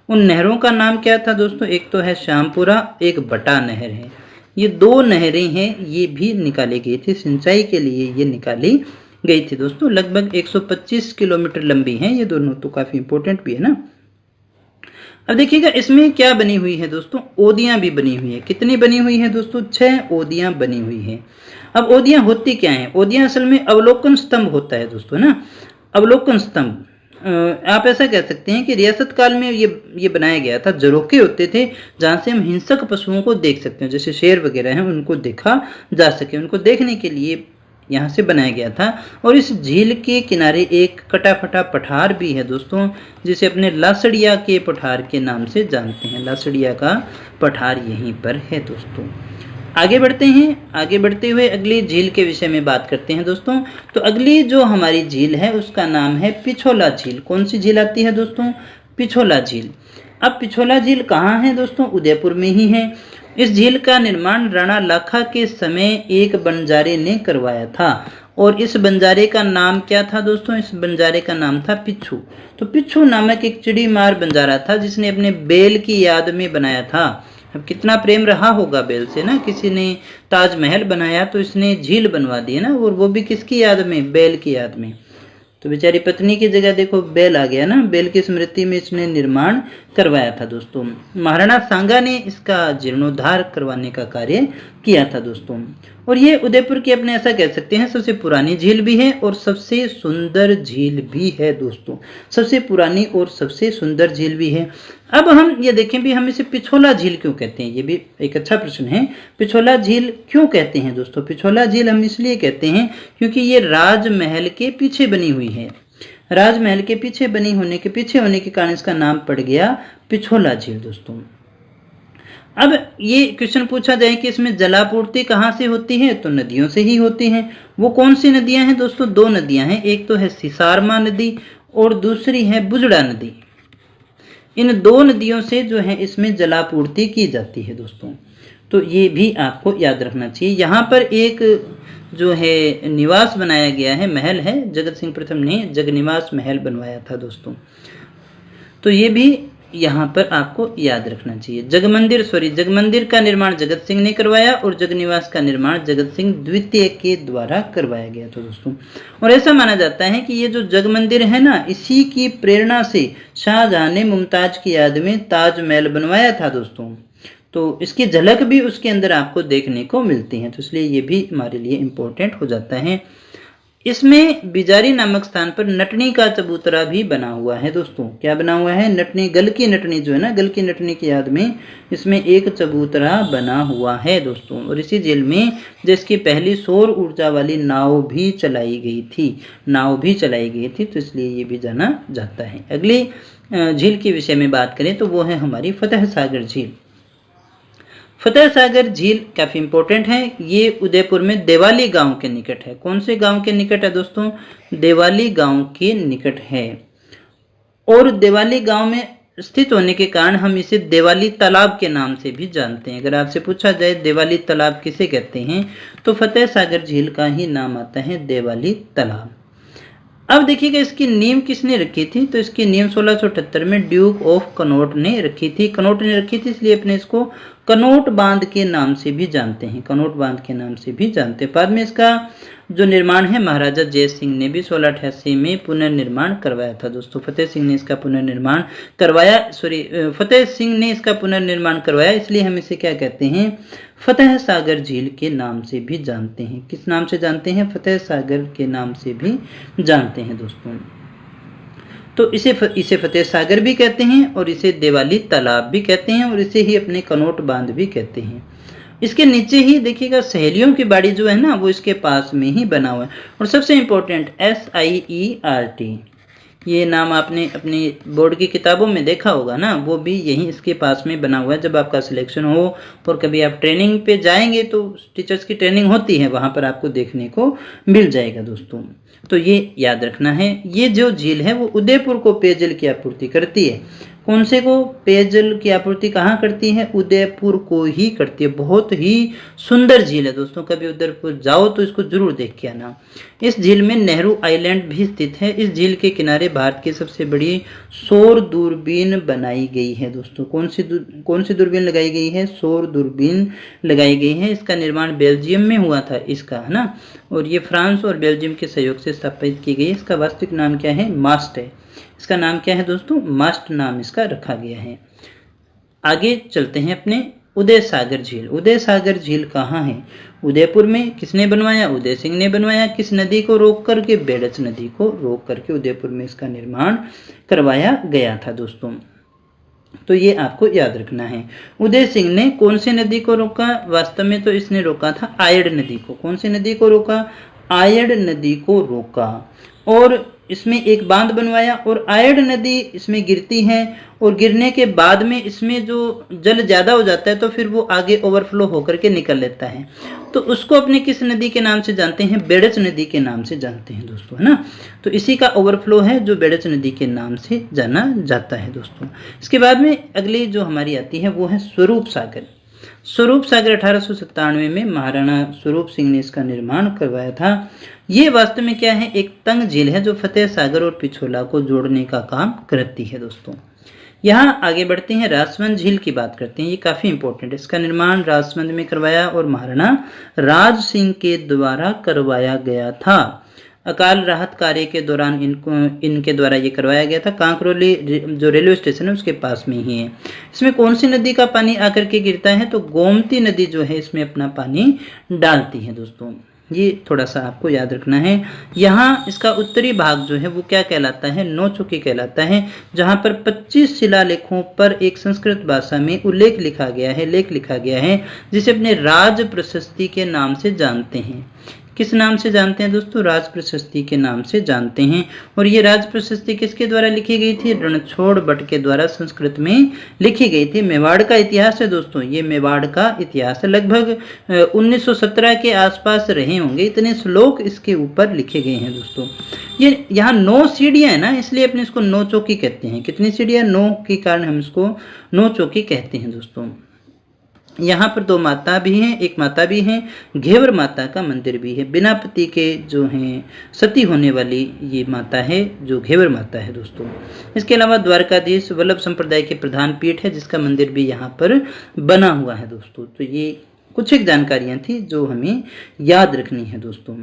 Speaker 1: उन नहरों का नाम क्या था दोस्तों, एक तो है श्यामपुरा, एक बटा नहर है। ये 2 नहरें हैं, ये भी निकाली गई थी, सिंचाई के लिए ये निकाली गई थी दोस्तों। लगभग 125 किलोमीटर लंबी हैं ये दोनों, तो काफी इंपॉर्टेंट भी है ना। अब देखिएगा इसमें क्या बनी हुई है दोस्तों, ओदियां भी बनी हुई है। कितनी बनी हुई है दोस्तों, 6 ओदियां बनी हुई है। अब ओदियां होती क्या हैं, ओदियां असल में अवलोकन स्तंभ होता है दोस्तों ना, अवलोकन स्तंभ। आप ऐसा कह सकते हैं कि रियासत काल में ये बनाया गया था। झरोखे होते थे जहां से हम हिंसक पशुओं को देख सकते हैं, जैसे शेर वगैरह हैं, उनको देखा जा सके। उनको देखने के लिए यहाँ से बनाया गया था। और इस झील के किनारे एक कटा फटा पठार भी है दोस्तों, जिसे अपने लासड़िया के पठार के नाम से जानते हैं। लासड़िया का पठार यहीं पर है दोस्तों। आगे बढ़ते हैं, आगे बढ़ते हुए अगली झील के विषय में बात करते हैं दोस्तों। तो अगली जो हमारी झील है उसका नाम है पिछोला झील। कौन सी झील आती है दोस्तों, पिछोला झील। अब पिछोला झील कहाँ है दोस्तों, उदयपुर में ही है। इस झील का निर्माण राणा लाखा के समय एक बंजारे ने करवाया था और इस बंजारे का नाम क्या था दोस्तों, इस बंजारे का नाम था पिच्छू। तो पिच्छू नामक एक चिड़ीमार बंजारा था जिसने अपने बैल की याद में बनाया था। अब कितना प्रेम रहा होगा बैल से ना, किसी ने ताजमहल बनाया तो इसने झील बनवा दी है ना, और वो भी किसकी याद में, बैल की याद में। तो बेचारी पत्नी की जगह देखो बैल आ गया ना, बैल की स्मृति में इसने निर्माण करवाया था दोस्तों। महाराणा सांगा ने इसका जीर्णोद्धार करवाने का कार्य किया था दोस्तों। और ये उदयपुर की अपने ऐसा कह सकते हैं सबसे पुरानी झील भी है और सबसे सुंदर झील भी है दोस्तों। सबसे पुरानी और सबसे सुंदर झील भी है। अब हम ये देखें भी, हम इसे पिछोला झील क्यों कहते हैं, ये भी एक अच्छा प्रश्न है। पिछोला झील क्यों कहते हैं दोस्तों, पिछोला झील हम इसलिए कहते हैं क्योंकि ये राजमहल के पीछे बनी हुई है। राजमहल के पीछे होने के कारण इसका नाम पड़ गया पिछोला झील दोस्तों। अब ये क्वेश्चन पूछा जाए कि इसमें जलापूर्ति कहाँ से होती है, तो नदियों से ही होती है। वो कौन सी नदियां हैं दोस्तों, 2 नदियां हैं, एक तो है सिसारमा नदी और दूसरी है बुजड़ा नदी। इन 2 नदियों से जो है इसमें जलापूर्ति की जाती है दोस्तों। तो ये भी आपको याद रखना चाहिए। यहाँ पर एक जो है निवास बनाया गया है, महल है, जगत सिंह प्रथम ने जगनिवास महल बनवाया था दोस्तों। तो ये भी यहाँ पर आपको याद रखना चाहिए। जगमंदिर का निर्माण जगत सिंह ने करवाया और जगनिवास का निर्माण जगत सिंह द्वितीय के द्वारा करवाया गया था दोस्तों। और ऐसा माना जाता है कि ये जो जगमंदिर है ना, इसी की प्रेरणा से शाहजहां ने मुमताज की याद में ताजमहल बनवाया था दोस्तों। तो इसकी झलक भी उसके अंदर आपको देखने को मिलती है, तो इसलिए ये भी हमारे लिए इम्पोर्टेंट हो जाता है। इसमें बिजारी नामक स्थान पर नटनी का चबूतरा भी बना हुआ है दोस्तों। क्या बना हुआ है, नटनी, गल की नटनी जो है ना, गल की नटनी की याद में इसमें एक चबूतरा बना हुआ है दोस्तों। और इसी झील में जिसकी पहली सौर ऊर्जा वाली नाव भी चलाई गई थी, तो इसलिए ये भी जाना जाता है। अगली झील के विषय में बात करें तो वो है हमारी फतेह सागर झील। फतेह सागर झील काफी इंपॉर्टेंट है। ये उदयपुर में देवाली गांव के निकट है। कौन से गांव के निकट है दोस्तों, देवाली गांव के निकट है। और देवाली गांव में स्थित होने के कारण हम इसे देवाली तालाब के नाम से भी जानते हैं। अगर आपसे पूछा जाए देवाली तालाब किसे कहते हैं तो फतेह सागर झील का ही नाम आता है देवाली तालाब। अब देखिएगा इसकी नींव किसने रखी थी, तो इसकी नींव 1678 में ड्यूक ऑफ कनॉट ने रखी थी। कनॉट ने रखी थी इसलिए अपने इसको कनॉट बांध के नाम से भी जानते हैं, कनॉट बांध के नाम से भी जानते हैं। बाद में इसका जो निर्माण है महाराजा जय सिंह ने भी 1688 में पुनर्निर्माण करवाया था दोस्तों। फतेह सिंह ने इसका पुनर्निर्माण करवाया, फतेह सिंह ने इसका पुनर्निर्माण करवाया, इसलिए हम इसे क्या कहते हैं, फतेह सागर झील के नाम से भी जानते हैं। किस नाम से जानते हैं, फतेह सागर के नाम से भी जानते हैं दोस्तों। तो इसे फतेह सागर भी कहते हैं और इसे देवाली तालाब भी कहते हैं और इसे ही अपने कनॉट बांध भी कहते हैं। इसके नीचे ही देखिएगा सहेलियों की बाड़ी जो है ना वो इसके पास में ही बना हुआ है। और सबसे इम्पोर्टेंट SIERT, ये नाम आपने अपनी बोर्ड की किताबों में देखा होगा ना, वो भी यहीं इसके पास में बना हुआ है। जब आपका सिलेक्शन हो और कभी आप ट्रेनिंग पे जाएंगे तो टीचर्स की ट्रेनिंग होती है, वहाँ पर आपको देखने को मिल जाएगा दोस्तों। तो ये याद रखना है। ये जो झील है वो उदयपुर को पेयजल की आपूर्ति करती है। कौन से को पेयजल की आपूर्ति कहाँ करती है, उदयपुर को ही करती है। बहुत ही सुंदर झील है दोस्तों, कभी उदयपुर जाओ तो इसको जरूर देख के आना। इस झील में नेहरू आइलैंड भी स्थित है। इस झील के किनारे भारत की सबसे बड़ी सौर दूरबीन बनाई गई है दोस्तों। कौन सी दूरबीन लगाई गई है, सौर दूरबीन लगाई गई है। इसका निर्माण बेल्जियम में हुआ था इसका, है ना, और ये फ्रांस और बेल्जियम के सहयोग से स्थापित की गई। इसका वास्तविक नाम क्या है, मास्ट है। इसका नाम क्या है दोस्तों, मास्ट नाम इसका रखा गया है। आगे चलते हैं अपने उदय सागर झील। उदय सागर झील कहाँ है, उदयपुर में। किसने बनवाया, उदय सिंह ने बनवाया। किस नदी को रोक करके, बेडच नदी को रोक करके उदयपुर में इसका निर्माण करवाया गया था दोस्तों। तो ये आपको याद रखना है। उदय सिंह ने कौन सी नदी को रोका, वास्तव में तो इसने रोका था आयड़ नदी को। कौन सी नदी को रोका, आयड़ नदी को रोका, और इसमें एक बांध बनवाया। और आयड़ नदी इसमें गिरती है और गिरने के बाद में इसमें जो जल ज़्यादा हो जाता है तो फिर वो आगे ओवरफ्लो होकर के निकल लेता है। तो उसको अपने किस नदी के नाम से जानते हैं, बेडच नदी के नाम से जानते हैं दोस्तों, है ना। तो इसी का ओवरफ्लो है जो बेडच नदी के नाम से जाना जाता है दोस्तों। इसके बाद में अगली जो हमारी आती है वो है स्वरूप सागर। स्वरूप सागर 1897 में महाराणा स्वरूप सिंह ने इसका निर्माण करवाया था। ये वास्तव में क्या है, एक तंग झील है जो फतेह सागर और पिछोला को जोड़ने का काम करती है दोस्तों। यहाँ आगे बढ़ते हैं, राजसमंद झील की बात करते हैं। ये काफी इंपॉर्टेंट है। इसका निर्माण राजसमंद में करवाया और महाराणा राज सिंह के द्वारा करवाया गया था। अकाल राहत कार्य के दौरान इनके द्वारा ये करवाया गया था। कांकरोली जो रेलवे स्टेशन है उसके पास में ही है। इसमें कौन सी नदी का पानी आकर के गिरता है, तो गोमती नदी जो है इसमें अपना पानी डालती है दोस्तों। ये थोड़ा सा आपको याद रखना है। यहाँ इसका उत्तरी भाग जो है वो क्या कहलाता है, नौचुकी कहलाता है, जहाँ पर 25 शिलालेखों पर एक संस्कृत भाषा में लेख लिखा गया है जिसे अपने राज प्रशस्ति के नाम से जानते हैं। किस नाम से जानते हैं दोस्तों, राज प्रशस्ति के नाम से जानते हैं। और ये राज प्रशस्ति किसके द्वारा लिखी गई थी, रणछोड़ भट्ट के द्वारा संस्कृत में लिखी गई थी। मेवाड़ का इतिहास है दोस्तों, ये मेवाड़ का इतिहास है। लगभग 1917 के आसपास रहे होंगे, इतने श्लोक इसके ऊपर लिखे गए हैं दोस्तों। ये यहाँ 9 सीढ़ियाँ है ना, इसलिए अपने इसको 9 चौकी कहते हैं। कितनी सीढ़ियाँ, 9 के कारण हम इसको 9 चौकी कहते हैं दोस्तों। यहाँ पर 2 माता भी हैं, एक माता भी हैं, घेवर माता का मंदिर भी है। बिना पति के जो हैं सती होने वाली ये माता है जो घेवर माता है दोस्तों। इसके अलावा द्वारकाधीश वल्लभ संप्रदाय के प्रधान पीठ है जिसका मंदिर भी यहाँ पर बना हुआ है दोस्तों। तो ये कुछ एक जानकारियाँ थी जो हमें याद रखनी है दोस्तों।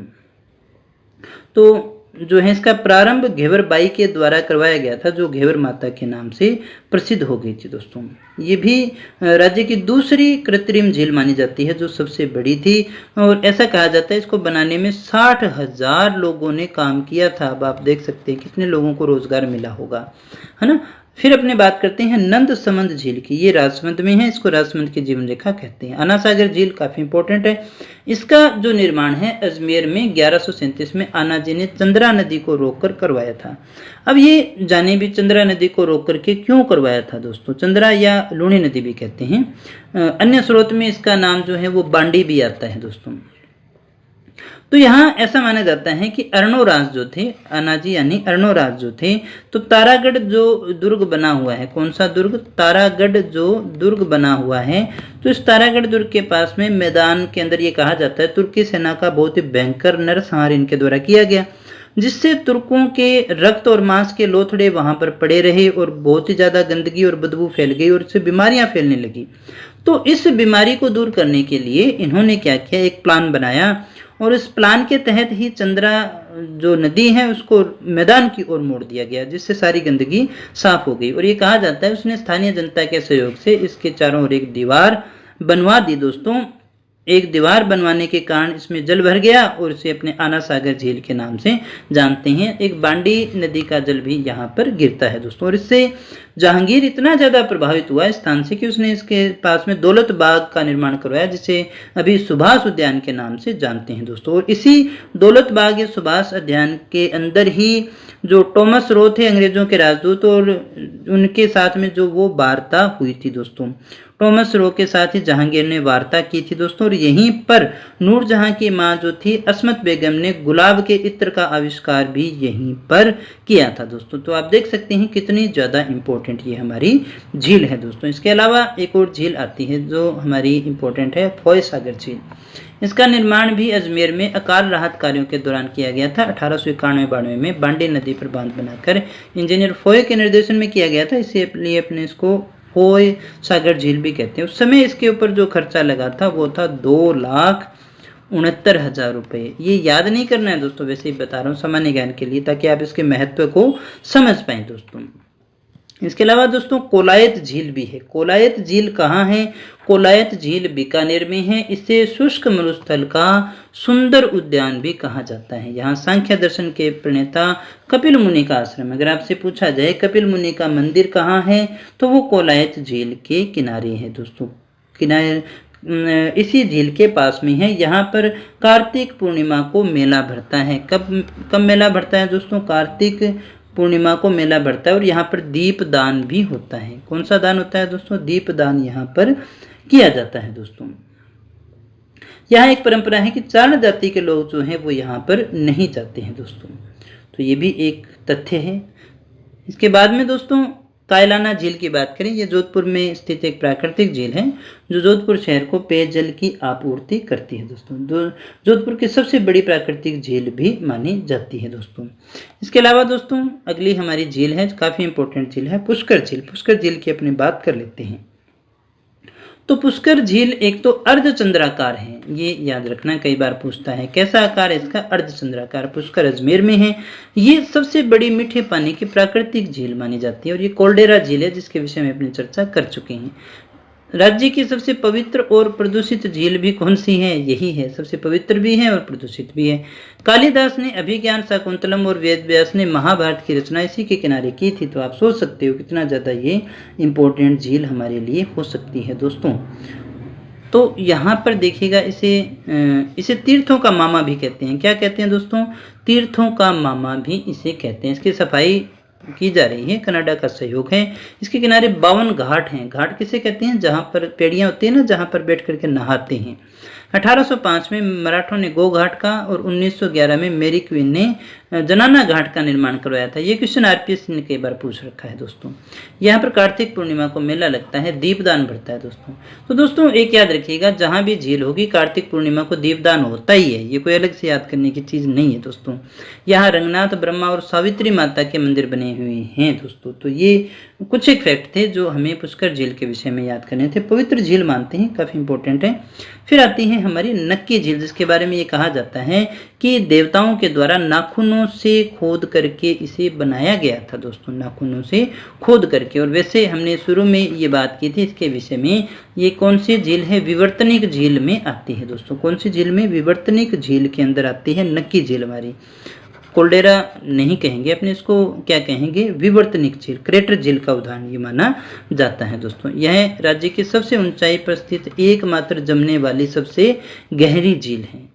Speaker 1: तो जो है इसका प्रारंभ घेवर बाई के द्वारा करवाया गया था जो घेवर माता के नाम से प्रसिद्ध हो गई थी दोस्तों। ये भी राज्य की दूसरी कृत्रिम झील मानी जाती है जो सबसे बड़ी थी और ऐसा कहा जाता है इसको बनाने में 60,000 लोगों ने काम किया था। अब आप देख सकते हैं कितने लोगों को रोजगार मिला होगा, है ना। फिर अपने बात करते हैं नंद समंद झील की। ये राजसमंद में है, इसको राजसमंद की जीवन रेखा कहते हैं। आना सागर झील काफी इंपॉर्टेंट है। इसका जो निर्माण है अजमेर में 1137 में आना जी ने चंद्रा नदी को रोककर करवाया था। अब ये जाने भी चंद्रा नदी को रोक करके क्यों करवाया था दोस्तों, चंद्रा या लूणी नदी भी कहते हैं। अन्य स्रोत में इसका नाम जो है वो बांडी भी आता है दोस्तों। तो यहाँ ऐसा माना जाता है कि अर्णोराज जो थे, अनाजी यानी अर्णोराज जो थे, तो तारागढ़ जो दुर्ग बना हुआ है, कौन सा दुर्ग, तारागढ़ जो दुर्ग बना हुआ है, तो इस तारागढ़ दुर्ग के पास में मैदान के अंदर ये कहा जाता है तुर्की सेना का बहुत ही भयंकर नरसंहार इनके द्वारा किया गया, जिससे तुर्कों के रक्त और मांस के लोथड़े वहां पर पड़े रहे और बहुत ही ज्यादा गंदगी और बदबू फैल गई और इससे बीमारियां फैलने लगी। तो इस बीमारी को दूर करने के लिए इन्होंने क्या किया, एक प्लान बनाया और इस प्लान के तहत ही चंद्रा जो नदी है उसको मैदान की ओर मोड़ दिया गया, जिससे सारी गंदगी साफ हो गई। और ये कहा जाता है उसने स्थानीय जनता के सहयोग से इसके चारों ओर एक दीवार बनवा दी दोस्तों। एक दीवार बनवाने के कारण इसमें जल भर गया और इसे अपने आना सागर झील के नाम से जानते हैं। एक बांडी नदी का जल भी यहाँ पर गिरता है दोस्तों। और इससे जहांगीर इतना ज्यादा प्रभावित हुआ इस स्थान से कि उसने इसके पास में दौलत बाग का निर्माण करवाया, जिसे अभी सुभाष उद्यान के नाम से जानते हैं दोस्तों। और इसी दौलत बाग या सुभाष उद्यान के अंदर ही जो टॉमस रो थे अंग्रेजों के राजदूत, और उनके साथ में जो वो वार्ता हुई थी दोस्तों, टॉमस रो के साथ ही जहांगीर ने वार्ता की थी दोस्तों। और यहीं पर नूरजहां की मां जो थी अस्मत बेगम ने गुलाब के इत्र का आविष्कार भी यहीं पर किया था दोस्तों। तो आप देख सकते हैं कितनी ज्यादा इंपॉर्टेंट ये हमारी झील है दोस्तों। इसके अलावा एक और झील आती है जो हमारी इंपॉर्टेंट है, फोय सागर झील। इसका निर्माण भी अजमेर में अकाल राहत कार्यों के दौरान किया गया था। 1891-92 में बांडी नदी पर बांध बनाकर इंजीनियर फोय के निर्देशन में किया गया था। इसलिए अपने इसको फोय सागर झील भी कहते हैं। उस समय इसके ऊपर जो खर्चा लगा था वो था 2,69,000 रुपये। ये याद नहीं करना है दोस्तों, वैसे ही बता रहा हूँ सामान्य ज्ञान के लिए, ताकि आप इसके महत्व को समझ पाए दोस्तों। इसके अलावा दोस्तों कोलायत झील भी है। कोलायत झील कहाँ है? कोलायत झील बीकानेर में है। इसे शुष्क मरुस्थल का सुंदर उद्यान भी कहा जाता है। यहाँ सांख्य दर्शन के प्रणेता कपिल मुनि का आश्रम। अगर आपसे पूछा जाए कपिल मुनि का मंदिर कहाँ है, तो वो कोलायत झील के किनारे है दोस्तों। किनारे इसी झील के पास में है। यहाँ पर कार्तिक पूर्णिमा को मेला भरता है। कब मेला भरता है दोस्तों? कार्तिक पूर्णिमा को मेला भरता है। और यहाँ पर दीप दान भी होता है। कौन सा दान होता है दोस्तों? दीप दान यहाँ पर किया जाता है दोस्तों। यहाँ एक परंपरा है कि चारण जाति के लोग जो हैं वो यहाँ पर नहीं जाते हैं दोस्तों। तो ये भी एक तथ्य है। इसके बाद में दोस्तों कायलाना झील की बात करें। ये जोधपुर में स्थित एक प्राकृतिक झील है जो जोधपुर शहर को पेयजल की आपूर्ति करती है दोस्तों। जोधपुर की सबसे बड़ी प्राकृतिक झील भी मानी जाती है दोस्तों। इसके अलावा दोस्तों अगली हमारी झील है, काफी इंपॉर्टेंट झील है, पुष्कर झील। पुष्कर झील की अपनी बात कर लेते हैं। तो पुष्कर झील एक तो अर्धचंद्राकार है, ये याद रखना, कई बार पूछता है कैसा आकार है इसका, अर्धचंद्राकार। पुष्कर अजमेर में है। ये सबसे बड़ी मीठे पानी की प्राकृतिक झील मानी जाती है। और ये कोल्डेरा झील है जिसके विषय में अपनी चर्चा कर चुके हैं। राज्य की सबसे पवित्र और प्रदूषित झील भी कौन सी है? यही है, सबसे पवित्र भी है और प्रदूषित भी है। कालिदास ने अभिज्ञान शाकुंतलम और वेद व्यास ने महाभारत की रचना इसी के किनारे की थी। तो आप सोच सकते हो कितना ज्यादा ये इंपॉर्टेंट झील हमारे लिए हो सकती है दोस्तों। तो यहाँ पर देखिएगा, इसे तीर्थों का मामा भी कहते हैं। क्या कहते हैं दोस्तों? तीर्थों का मामा भी इसे कहते हैं। इसकी सफाई की जा रही है, कनाडा का सहयोग है। इसके किनारे 52 घाट हैं। घाट किसे कहते हैं? जहां पर पेड़ियां होती है ना, जहां पर बैठ करके नहाते हैं। 1805 में मराठों ने गो घाट का और 1911 में मेरी क्वीन ने जनाना घाट का निर्माण करवाया था। ये क्वेश्चन आरपीएस ने कई बार पूछ रखा है दोस्तों। यहाँ पर कार्तिक पूर्णिमा को मेला लगता है, दीपदान भरता है दोस्तों। तो दोस्तों एक याद रखिएगा, जहां भी झील होगी कार्तिक पूर्णिमा को दीपदान होता ही है। ये कोई अलग से याद करने की चीज नहीं है दोस्तों। यहाँ रंगनाथ, ब्रह्मा और सावित्री माता के मंदिर बने हुए हैं दोस्तों। तो ये कुछ एक फैक्ट थे जो हमें पुष्कर झील के विषय में याद करने थे। पवित्र झील मानते हैं, काफी इंपॉर्टेंट है। फिर आती है हमारी नक्की झील, जिसके बारे में ये कहा जाता है कि देवताओं के द्वारा नाखूनों से खोद करके इसे बनाया गया था दोस्तों, नाखूनों से खोद करके। और वैसे हमने शुरू में ये बात की थी इसके विषय में। ये कौन सी झील है? विवर्तनिक झील में आती है दोस्तों। कौन सी झील में? विवर्तनिक झील के अंदर आती है नक्की झील हमारी। कोल्डेरा नहीं कहेंगे अपने इसको, क्या कहेंगे? विवर्तनिक झील, क्रेटर झील का उदाहरण ये माना जाता है दोस्तों। यह राज्य की सबसे ऊंचाई पर स्थित एकमात्र जमने वाली सबसे गहरी झील है।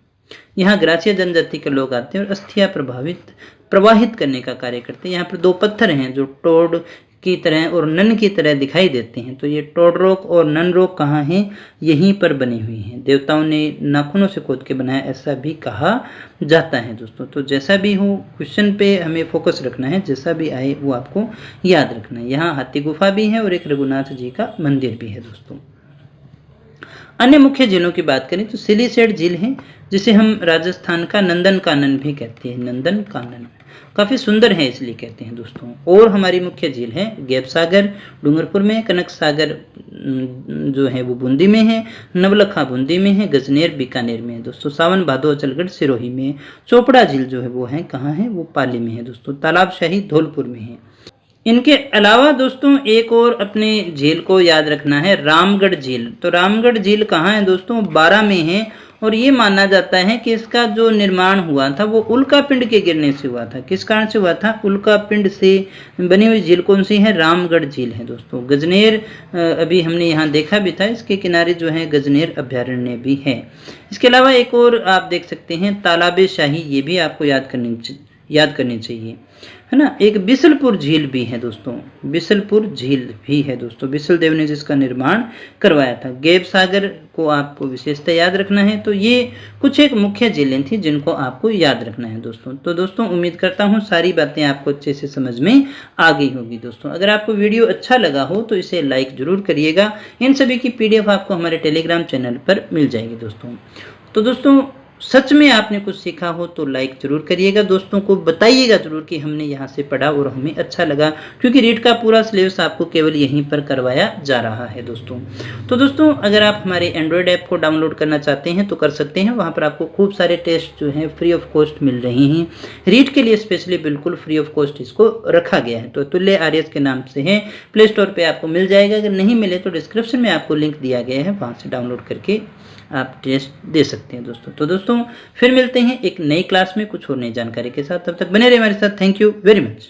Speaker 1: यहाँ ग्रासीय जनजाति के लोग आते हैं और अस्थियां प्रवाहित करने का कार्य करते हैं। यहाँ पर 2 पत्थर हैं जो टोड की तरह और नन की तरह दिखाई देते हैं। तो ये टोडरोक और ननरोक कहाँ हैं? यहीं पर बनी हुई हैं। देवताओं ने नाखूनों से खोद के बनाया, ऐसा भी कहा जाता है दोस्तों। तो जैसा भी हो, क्वेश्चन पे हमें फोकस रखना है, जैसा भी आए वो आपको याद रखना है। यहाँ हाथी गुफा भी है और एक रघुनाथ जी का मंदिर भी है दोस्तों। अन्य मुख्य झीलों की बात करें तो सिलीसेट झील है, जिसे हम राजस्थान का नंदन कानन भी कहते हैं। नंदन कानन काफी सुंदर है इसलिए कहते हैं दोस्तों। और हमारी मुख्य झील है गैप सागर डूंगरपुर में, कनक सागर जो है वो बूंदी में है, नवलखा बूंदी में है, गजनेर बीकानेर में है दोस्तों, सावन भादो अचलगढ़ सिरोही में है, चोपड़ा झील जो है वो है कहाँ है? वो पाली में है दोस्तों, तालाबशाही धौलपुर में है। इनके अलावा दोस्तों एक और अपने झील को याद रखना है, रामगढ़ झील। तो रामगढ़ झील कहाँ है दोस्तों? बारां में है। और ये माना जाता है कि इसका जो निर्माण हुआ था वो उल्का पिंड के गिरने से हुआ था। किस कारण से हुआ था? उल्का पिंड से बनी हुई झील कौन सी है? रामगढ़ झील है दोस्तों। गजनेर अभी हमने यहाँ देखा भी था, इसके किनारे जो है गजनेर अभ्यारण्य भी है। इसके अलावा एक और आप देख सकते हैं तालाबे शाही, ये भी आपको याद करनी चाहिए, है ना। एक बिसलपुर झील भी है दोस्तों, बिसलपुर झील भी है दोस्तों, बिसल देव ने जिसका निर्माण करवाया था। गैप सागर को आपको विशेषता याद रखना है। तो ये कुछ एक मुख्य झीलें थी जिनको आपको याद रखना है दोस्तों। तो दोस्तों उम्मीद करता हूँ सारी बातें आपको अच्छे से समझ में आ गई होगी दोस्तों। अगर आपको वीडियो अच्छा लगा हो तो इसे लाइक जरूर करिएगा। इन सभी की PDF आपको हमारे टेलीग्राम चैनल पर मिल जाएगी दोस्तों। तो दोस्तों सच में आपने कुछ सीखा हो तो लाइक जरूर करिएगा, दोस्तों को बताइएगा जरूर कि हमने यहाँ से पढ़ा और हमें अच्छा लगा, क्योंकि रीट का पूरा सिलेबस आपको केवल यहीं पर करवाया जा रहा है दोस्तों। तो दोस्तों अगर आप हमारे एंड्रॉयड ऐप को डाउनलोड करना चाहते हैं तो कर सकते हैं। वहाँ पर आपको खूब सारे टेस्ट जो हैं फ्री ऑफ कॉस्ट मिल रहे हैं। रीट के लिए स्पेशली बिल्कुल फ्री ऑफ कॉस्ट इसको रखा गया है। तो तुल्य आर्यस के नाम से है, प्ले स्टोर पर आपको मिल जाएगा। अगर नहीं मिले तो डिस्क्रिप्शन में आपको लिंक दिया गया है, वहाँ से डाउनलोड करके आप टेस्ट दे सकते हैं दोस्तों। तो दोस्तों फिर मिलते हैं एक नई क्लास में कुछ और नई जानकारी के साथ। तब तक बने रहिए हमारे साथ। Thank you very much.